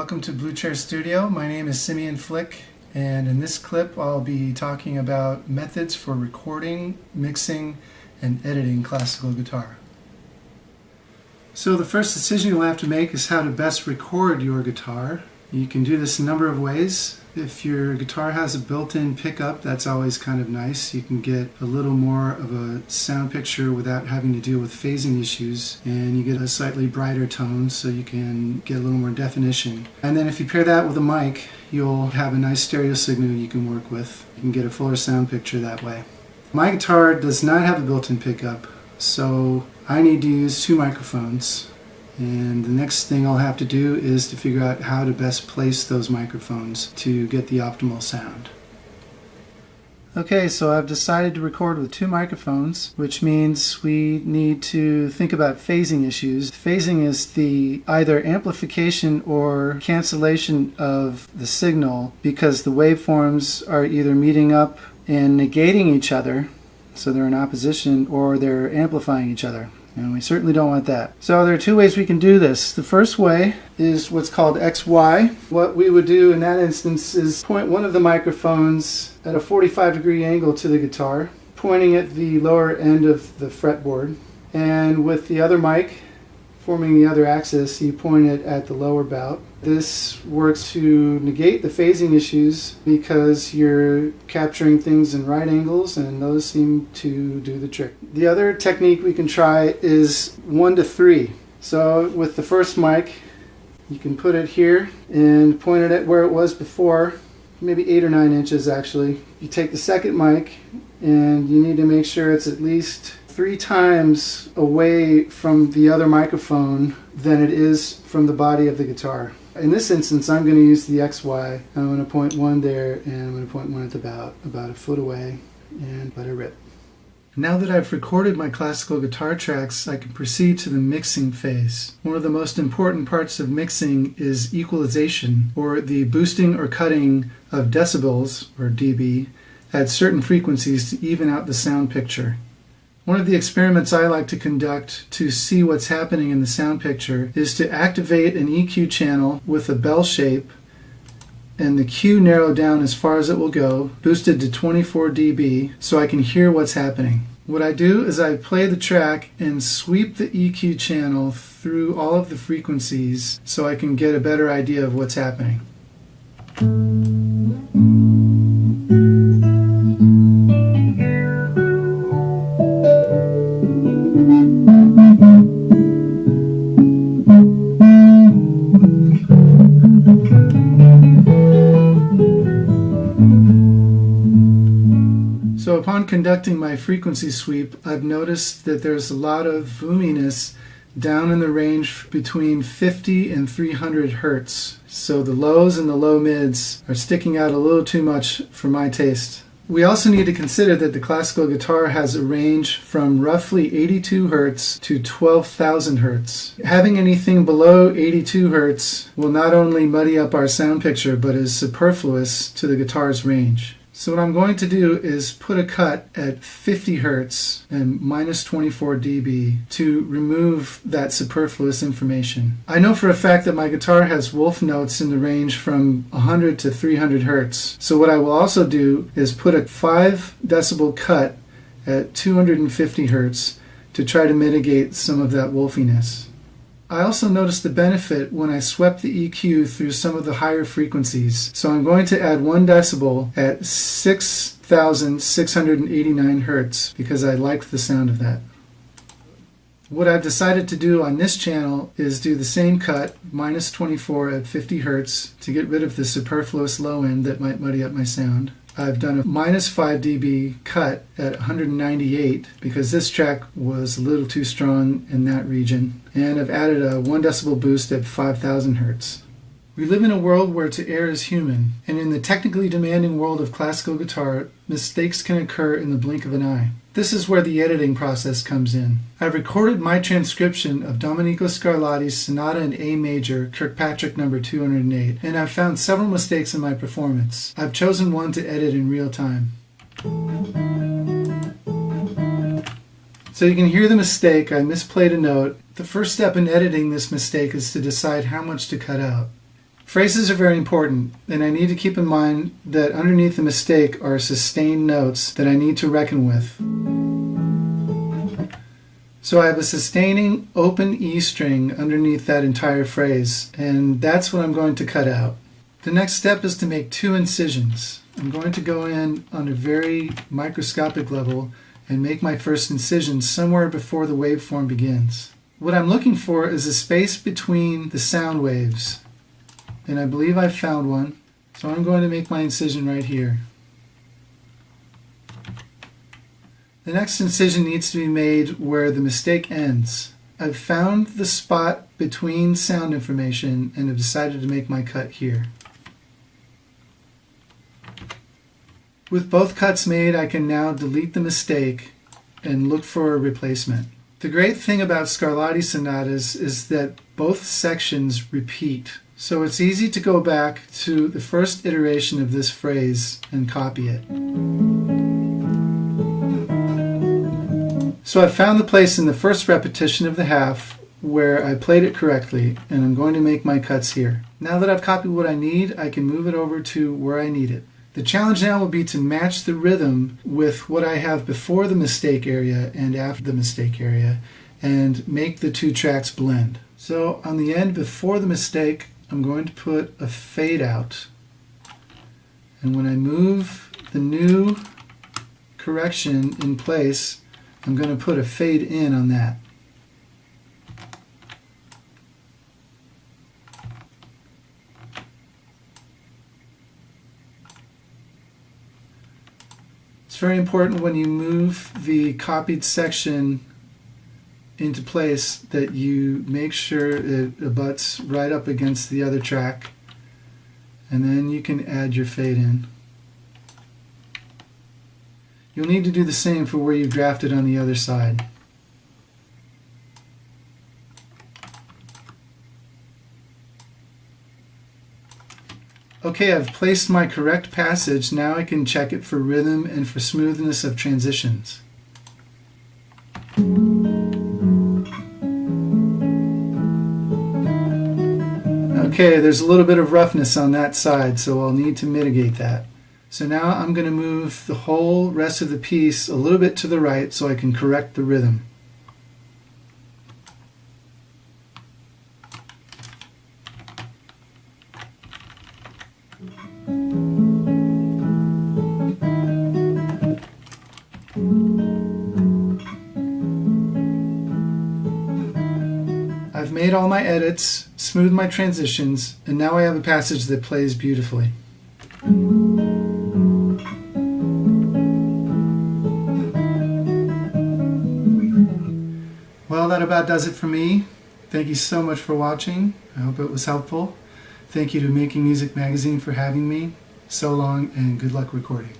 welcome to Blue Chair Studio. My name is Simeon Flick, and in this clip I'll be talking about methods for recording, mixing, and editing classical guitar. So the first decision you'll have to make is how to best record your guitar. You can do this a number of ways. If your guitar has a built-in pickup, that's always kind of nice. You can get a little more of a sound picture without having to deal with phasing issues, and you get a slightly brighter tone so you can get a little more definition. And then if you pair that with a mic, you'll have a nice stereo signal you can work with. You can get a fuller sound picture that way. My guitar does not have a built-in pickup, so I need to use two microphones. And the next thing I'll have to do is to figure out how to best place those microphones to get the optimal sound. Okay, so I've decided to record with two microphones, which means we need to think about phasing issues. Phasing is the either amplification or cancellation of the signal because the waveforms are either meeting up and negating each other, so they're in opposition, or they're amplifying each other. And we certainly don't want that. So there are two ways we can do this. The first way is what's called XY. What we would do in that instance is point one of the microphones at a 45-degree angle to the guitar, pointing at the lower end of the fretboard. And with the other mic forming the other axis, you point it at the lower bout. This works to negate the phasing issues because you're capturing things in right angles, and those seem to do the trick. The other technique we can try is 1 to 3. So with the first mic, you can put it here and point it at where it was before, maybe 8 or 9 inches actually. You take the second mic and you need to make sure it's at least 3 times away from the other microphone than it is from the body of the guitar. In this instance, I'm going to use the XY. I'm going to point one there, and I'm going to point one at the bout, about a foot away, and let it rip. Now that I've recorded my classical guitar tracks, I can proceed to the mixing phase. One of the most important parts of mixing is equalization, or the boosting or cutting of decibels, or dB, at certain frequencies to even out the sound picture. One of the experiments I like to conduct to see what's happening in the sound picture is to activate an EQ channel with a bell shape and the Q narrowed down as far as it will go, boosted to 24 dB, so I can hear what's happening. What I do is I play the track and sweep the EQ channel through all of the frequencies so I can get a better idea of what's happening. So upon conducting my frequency sweep, I've noticed that there's a lot of boominess down in the range between 50 and 300 hertz. So the lows and the low mids are sticking out a little too much for my taste. We also need to consider that the classical guitar has a range from roughly 82 hertz to 12,000 hertz. Having anything below 82 hertz will not only muddy up our sound picture, but is superfluous to the guitar's range. So what I'm going to do is put a cut at 50 hertz and minus 24 dB to remove that superfluous information. I know for a fact that my guitar has wolf notes in the range from 100 to 300 hertz. So what I will also do is put a 5 decibel cut at 250 hertz to try to mitigate some of that wolfiness. I also noticed the benefit when I swept the EQ through some of the higher frequencies. So I'm going to add 1 decibel at 6,689 hertz because I liked the sound of that. What I've decided to do on this channel is do the same cut, minus 24 at 50 hertz, to get rid of the superfluous low end that might muddy up my sound. I've done a minus 5 dB cut at 198 because this track was a little too strong in that region. And I've added a 1 decibel boost at 5,000 hertz. We live in a world where to err is human, and in the technically demanding world of classical guitar, mistakes can occur in the blink of an eye. This is where the editing process comes in. I've recorded my transcription of Domenico Scarlatti's Sonata in A major, Kirkpatrick number 208, and I've found several mistakes in my performance. I've chosen one to edit in real time. So you can hear the mistake. I misplayed a note. The first step in editing this mistake is to decide how much to cut out. Phrases are very important, and I need to keep in mind that underneath the mistake are sustained notes that I need to reckon with. So I have a sustaining open E string underneath that entire phrase, and that's what I'm going to cut out. The next step is to make 2 incisions. I'm going to go in on a very microscopic level and make my first incision somewhere before the waveform begins. What I'm looking for is a space between the sound waves, and I believe I've found one, so I'm going to make my incision right here. The next incision needs to be made where the mistake ends. I've found the spot between sound information and have decided to make my cut here. With both cuts made, I can now delete the mistake and look for a replacement. The great thing about Scarlatti sonatas is that both sections repeat, so it's easy to go back to the first iteration of this phrase and copy it. So I've found the place in the first repetition of the half where I played it correctly, and I'm going to make my cuts here. Now that I've copied what I need, I can move it over to where I need it. The challenge now will be to match the rhythm with what I have before the mistake area and after the mistake area, and make the 2 tracks blend. So on the end before the mistake, I'm going to put a fade out. And when I move the new correction in place, I'm going to put a fade in on that. It's very important when you move the copied section into place that you make sure it abuts right up against the other track, and then you can add your fade in. You'll need to do the same for where you've drafted on the other side. Okay, I've placed my correct passage. Now I can check it for rhythm and for smoothness of transitions. Okay, there's a little bit of roughness on that side, so I'll need to mitigate that. So now I'm going to move the whole rest of the piece a little bit to the right so I can correct the rhythm. I've made all my edits, smoothed my transitions, and now I have a passage that plays beautifully. Well, that about does it for me. Thank you so much for watching. I hope it was helpful. Thank you to Making Music Magazine for having me. So long, and good luck recording.